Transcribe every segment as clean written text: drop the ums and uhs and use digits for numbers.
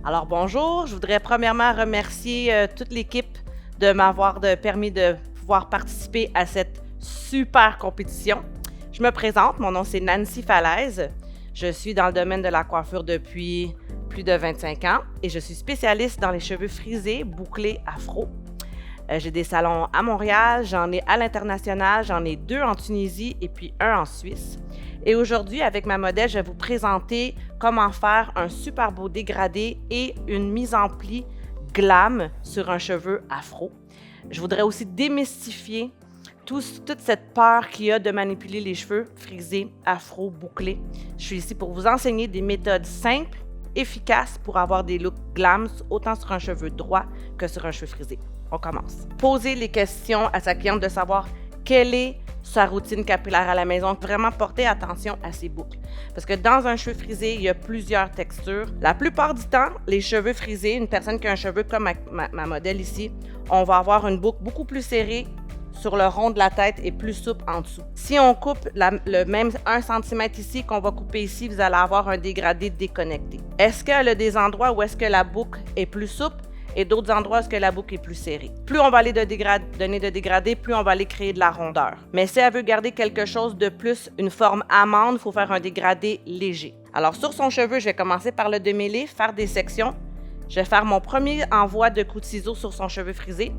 Alors bonjour, je voudrais premièrement remercier toute l'équipe de m'avoir permis de pouvoir participer à cette super compétition. Je me présente, mon nom c'est Nancy Falaise. Je suis dans le domaine de la coiffure depuis plus de 25 ans et je suis spécialiste dans les cheveux frisés, bouclés, afro. J'ai des salons à Montréal, j'en ai à l'international, j'en ai 2 en Tunisie et puis 1 en Suisse. Et aujourd'hui, avec ma modèle, je vais vous présenter comment faire un super beau dégradé et une mise en pli glam sur un cheveu afro. Je voudrais aussi démystifier toute cette peur qu'il y a de manipuler les cheveux frisés, afro, bouclés. Je suis ici pour vous enseigner des méthodes simples, efficaces pour avoir des looks glam autant sur un cheveu droit que sur un cheveu frisé. On commence. Poser les questions à sa cliente de savoir quelle est sa routine capillaire à la maison. Vraiment porter attention à ses boucles. Parce que dans un cheveu frisé, il y a plusieurs textures. La plupart du temps, les cheveux frisés, une personne qui a un cheveu comme ma modèle ici, on va avoir une boucle beaucoup plus serrée sur le rond de la tête et plus souple en dessous. Si on coupe le même 1 cm ici qu'on va couper ici, vous allez avoir un dégradé déconnecté. Est-ce qu'elle a des endroits où est-ce que la boucle est plus souple et d'autres endroits où est-ce que la boucle est plus serrée? Plus on va aller donner de dégradé, plus on va aller créer de la rondeur. Mais si elle veut garder quelque chose de plus, une forme amande, il faut faire un dégradé léger. Alors sur son cheveu, je vais commencer par le démêler, faire des sections. Je vais faire mon premier envoi de coups de ciseaux sur son cheveu frisé.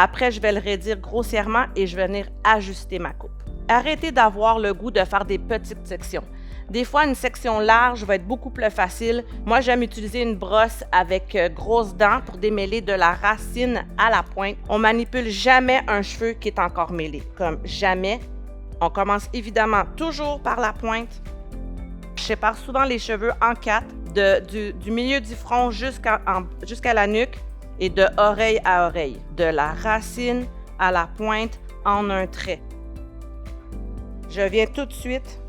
Après, je vais le raidir grossièrement et je vais venir ajuster ma coupe. Arrêtez d'avoir le goût de faire des petites sections. Des fois, une section large va être beaucoup plus facile. Moi, j'aime utiliser une brosse avec grosses dents pour démêler de la racine à la pointe. On manipule jamais un cheveu qui est encore mêlé, comme jamais. On commence évidemment toujours par la pointe. Je sépare souvent les cheveux en 4, du milieu du front jusqu'à la nuque et de oreille à oreille, de la racine à la pointe en un trait. Je viens tout de suite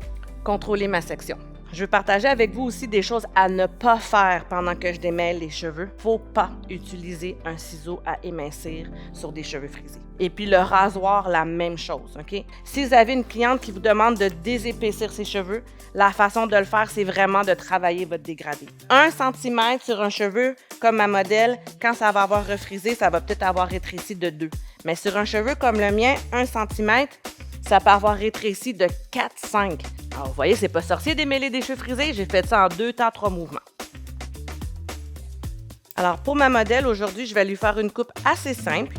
contrôler ma section. Je veux partager avec vous aussi des choses à ne pas faire pendant que je démêle les cheveux. Faut pas utiliser un ciseau à émincir sur des cheveux frisés. Et puis le rasoir, la même chose, OK? Si vous avez une cliente qui vous demande de désépaissir ses cheveux, la façon de le faire, c'est vraiment de travailler votre dégradé. 1 cm sur un cheveu, comme ma modèle, quand ça va avoir refrisé, ça va peut-être avoir rétréci de 2. Mais sur un cheveu comme le mien, 1 cm, ça peut avoir rétréci de 4-5. Alors, vous voyez, c'est pas sorcier démêler des cheveux frisés. J'ai fait ça en 2 temps, 3 mouvements. Alors, pour ma modèle, aujourd'hui, je vais lui faire une coupe assez simple.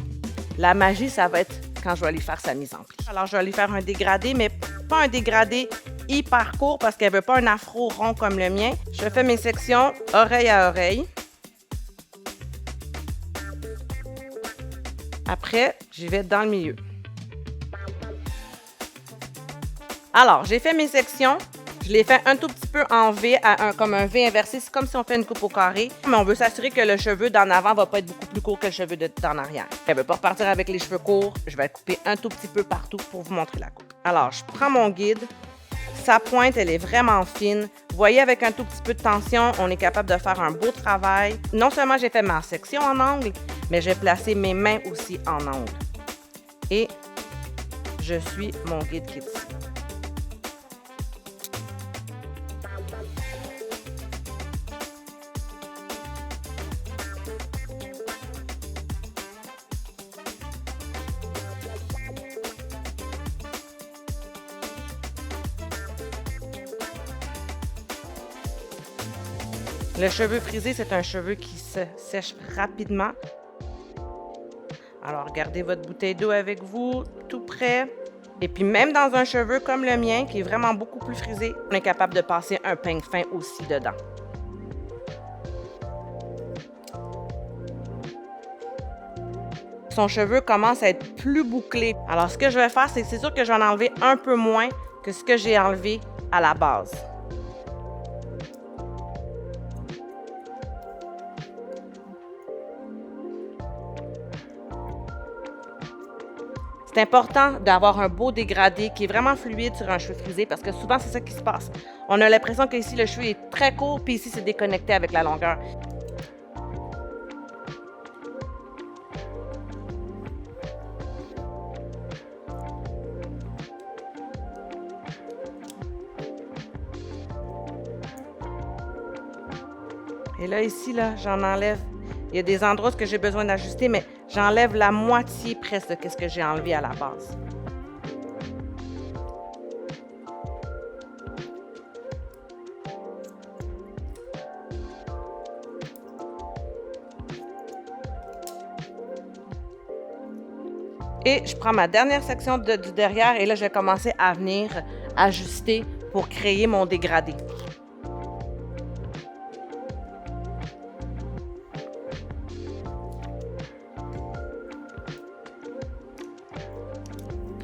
La magie, ça va être quand je vais lui faire sa mise en pli. Alors, je vais lui faire un dégradé, mais pas un dégradé hyper court parce qu'elle veut pas un afro rond comme le mien. Je fais mes sections oreille à oreille. Après, j'y vais dans le milieu. Alors, j'ai fait mes sections. Je les fais un tout petit peu en V, comme un V inversé. C'est comme si on fait une coupe au carré. Mais on veut s'assurer que le cheveu d'en avant ne va pas être beaucoup plus court que le cheveu d'en arrière. Elle ne veut pas repartir avec les cheveux courts. Je vais couper un tout petit peu partout pour vous montrer la coupe. Alors, je prends mon guide. Sa pointe, elle est vraiment fine. Vous voyez, avec un tout petit peu de tension, on est capable de faire un beau travail. Non seulement j'ai fait ma section en angle, mais j'ai placé mes mains aussi en angle. Et je suis mon guide qui est ici. Le cheveu frisé, c'est un cheveu qui se sèche rapidement. Alors, gardez votre bouteille d'eau avec vous, tout près. Et puis, même dans un cheveu comme le mien, qui est vraiment beaucoup plus frisé, on est capable de passer un peigne fin aussi dedans. Son cheveu commence à être plus bouclé. Alors, ce que je vais faire, c'est sûr que je vais en enlever un peu moins que ce que j'ai enlevé à la base. C'est important d'avoir un beau dégradé qui est vraiment fluide sur un cheveu frisé parce que souvent, c'est ça qui se passe. On a l'impression que ici le cheveu est très court, puis ici, c'est déconnecté avec la longueur. Et là, ici, là, j'en enlève. Il y a des endroits que j'ai besoin d'ajuster, mais j'enlève la moitié presque de ce que j'ai enlevé à la base. Et je prends ma dernière section du derrière et là, je vais commencer à venir ajuster pour créer mon dégradé.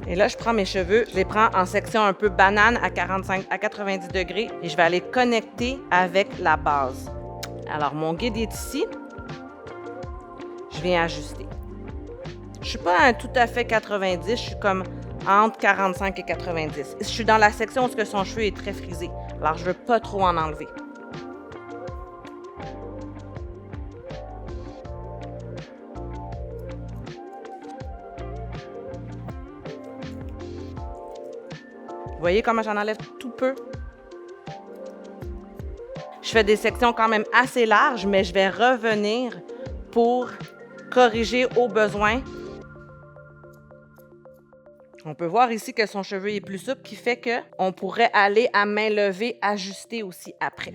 Et là, je prends mes cheveux, je les prends en section un peu banane à 45 à 90 degrés et je vais aller connecter avec la base. Alors, mon guide est ici. Je viens ajuster. Je suis pas à tout à fait 90, je suis comme entre 45 et 90. Je suis dans la section où son cheveu est très frisé, alors je veux pas trop en enlever. Vous voyez comment j'en enlève tout peu? Je fais des sections quand même assez larges, mais je vais revenir pour corriger au besoin. On peut voir ici que son cheveu est plus souple, qui fait qu'on pourrait aller à main levée, ajuster aussi après.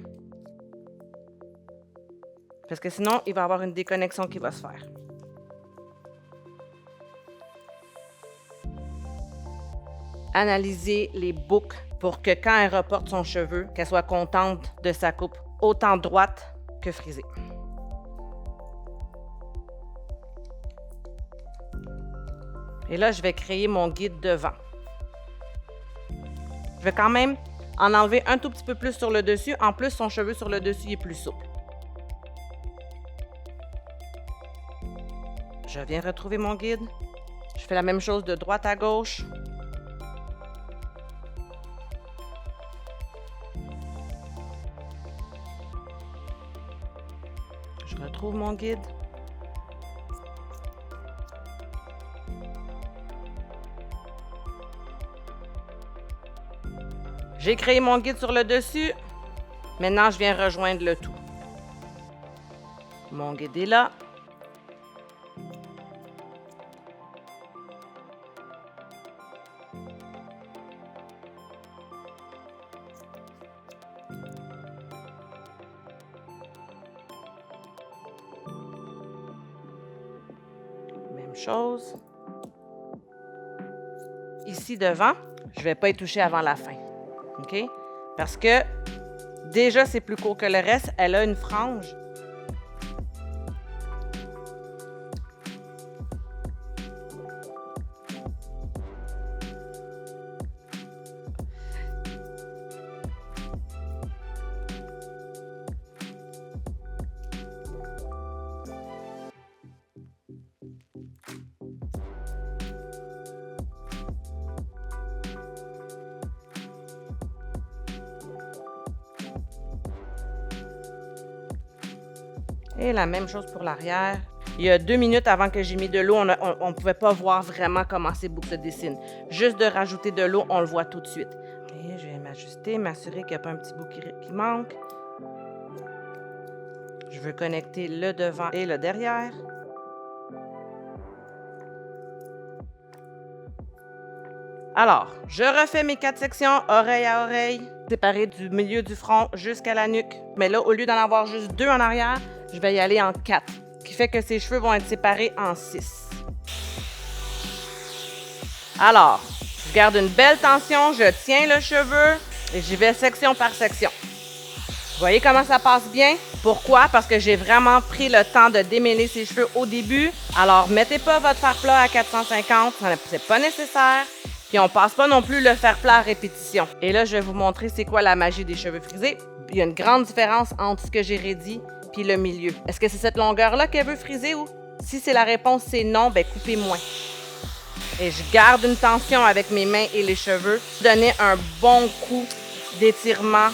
Parce que sinon, il va y avoir une déconnexion qui va se faire. Analyser les boucles pour que quand elle reporte son cheveu, qu'elle soit contente de sa coupe, autant droite que frisée. Et là, je vais créer mon guide devant. Je vais quand même en enlever un tout petit peu plus sur le dessus. En plus, son cheveu sur le dessus est plus souple. Je viens retrouver mon guide. Je fais la même chose de droite à gauche. Je retrouve mon guide. J'ai créé mon guide sur le dessus. Maintenant, je viens rejoindre le tout. Mon guide est là. Même chose. Ici devant, je ne vais pas y toucher avant la fin. OK? Parce que déjà, c'est plus court que le reste. Elle a une frange. Et la même chose pour l'arrière. Il y a 2 minutes avant que j'ai mis de l'eau, on ne pouvait pas voir vraiment comment ces boucles se dessinent. Juste de rajouter de l'eau, on le voit tout de suite. Et je vais m'ajuster, m'assurer qu'il n'y a pas un petit bout qui manque. Je veux connecter le devant et le derrière. Alors, je refais mes 4 sections, oreille à oreille, séparées du milieu du front jusqu'à la nuque. Mais là, au lieu d'en avoir juste 2 en arrière, je vais y aller en 4, ce qui fait que ses cheveux vont être séparés en 6. Alors, je garde une belle tension, je tiens le cheveu et j'y vais section par section. Vous voyez comment ça passe bien? Pourquoi? Parce que j'ai vraiment pris le temps de démêler ses cheveux au début. Alors, mettez pas votre fer plat à 450, c'est pas nécessaire. Puis on passe pas non plus le fer plat à répétition. Et là, je vais vous montrer c'est quoi la magie des cheveux frisés. Il y a une grande différence entre ce que j'ai redit puis le milieu. Est-ce que c'est cette longueur-là qu'elle veut friser ou? Si c'est la réponse c'est non, ben coupez moins. Et je garde une tension avec mes mains et les cheveux. Donnez un bon coup d'étirement.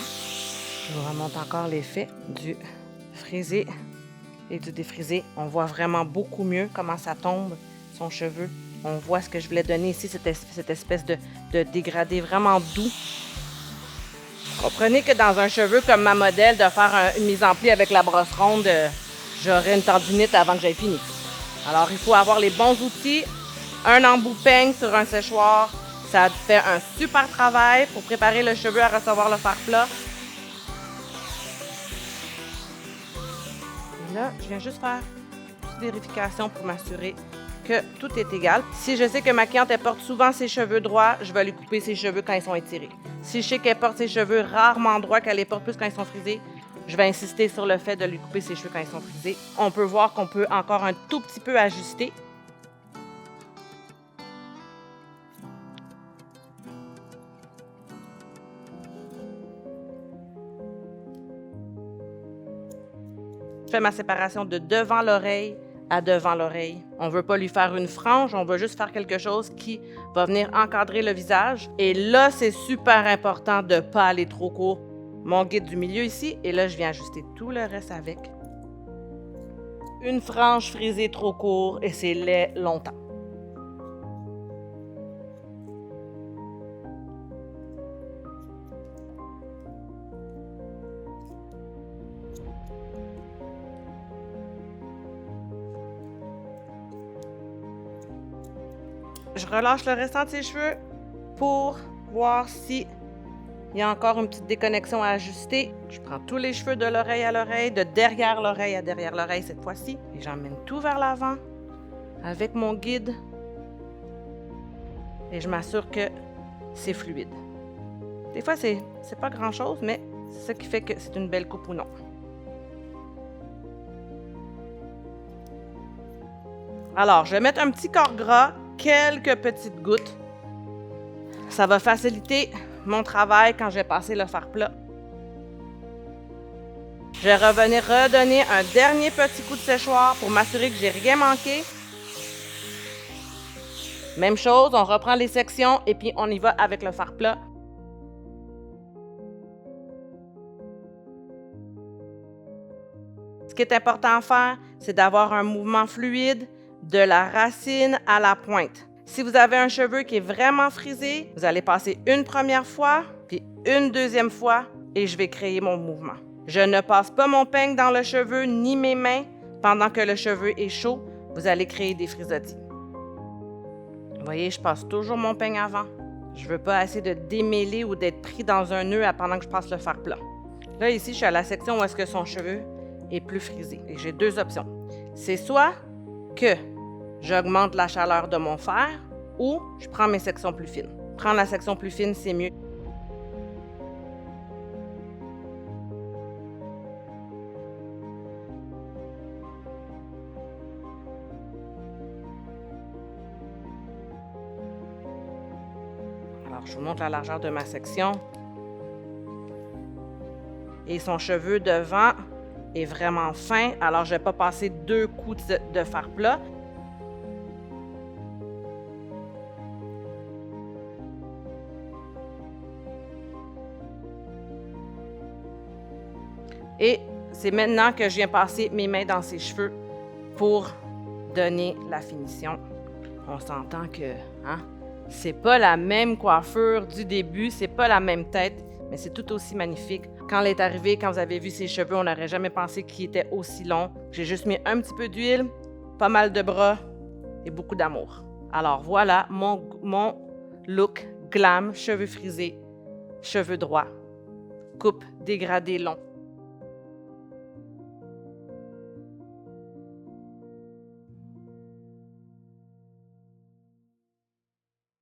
Je vous remonte encore l'effet du frisé et du défrisé. On voit vraiment beaucoup mieux comment ça tombe, son cheveu. On voit ce que je voulais donner ici, cette espèce de dégradé vraiment doux. Comprenez que dans un cheveu comme ma modèle, de faire une mise en pli avec la brosse ronde, j'aurais une tendinite avant que j'aie fini. Alors, il faut avoir les bons outils. Un embout peigne sur un séchoir, ça fait un super travail pour préparer le cheveu à recevoir le fer plat. Et là, je viens juste faire une petite vérification pour m'assurer que tout est égal. Si je sais que ma cliente elle porte souvent ses cheveux droits, je vais lui couper ses cheveux quand ils sont étirés. Si je sais qu'elle porte ses cheveux rarement droits, qu'elle les porte plus quand ils sont frisés, je vais insister sur le fait de lui couper ses cheveux quand ils sont frisés. On peut voir qu'on peut encore un tout petit peu ajuster. Je fais ma séparation de devant l'oreille à devant l'oreille. On ne veut pas lui faire une frange, on veut juste faire quelque chose qui va venir encadrer le visage. Et là, c'est super important de ne pas aller trop court. Mon guide du milieu ici, et là, je viens ajuster tout le reste avec. Une frange frisée trop court et c'est laid longtemps. Je relâche le restant de ses cheveux pour voir si il y a encore une petite déconnexion à ajuster. Je prends tous les cheveux de l'oreille à l'oreille, de derrière l'oreille à derrière l'oreille cette fois-ci. Et j'emmène tout vers l'avant avec mon guide. Et je m'assure que c'est fluide. Des fois, c'est pas grand-chose, mais c'est ça qui fait que c'est une belle coupe ou non. Alors, je vais mettre un petit corps gras, quelques petites gouttes. Ça va faciliter mon travail quand je vais passer le fer plat. Je vais revenir redonner un dernier petit coup de séchoir pour m'assurer que j'ai rien manqué. Même chose, on reprend les sections et puis on y va avec le fer plat. Ce qui est important à faire, c'est d'avoir un mouvement fluide de la racine à la pointe. Si vous avez un cheveu qui est vraiment frisé, vous allez passer une première fois, puis une deuxième fois, et je vais créer mon mouvement. Je ne passe pas mon peigne dans le cheveu ni mes mains pendant que le cheveu est chaud. Vous allez créer des frisottis. Vous voyez, je passe toujours mon peigne avant. Je ne veux pas essayer de démêler ou d'être pris dans un nœud pendant que je passe le fer plat. Là, ici, je suis à la section où est-ce que son cheveu est plus frisé. Et j'ai deux options. C'est soit que j'augmente la chaleur de mon fer ou je prends mes sections plus fines. Prendre la section plus fine, c'est mieux. Alors, je vous montre la largeur de ma section. Et son cheveu devant est vraiment fin, alors je ne vais pas passer deux coups de fer plat. Et c'est maintenant que je viens passer mes mains dans ses cheveux pour donner la finition. On s'entend que c'est pas la même coiffure du début, c'est pas la même tête, mais c'est tout aussi magnifique. Quand elle est arrivée, quand vous avez vu ses cheveux, on n'aurait jamais pensé qu'il était aussi long. J'ai juste mis un petit peu d'huile, pas mal de bras et beaucoup d'amour. Alors voilà mon look glam, cheveux frisés, cheveux droits, coupe dégradée long.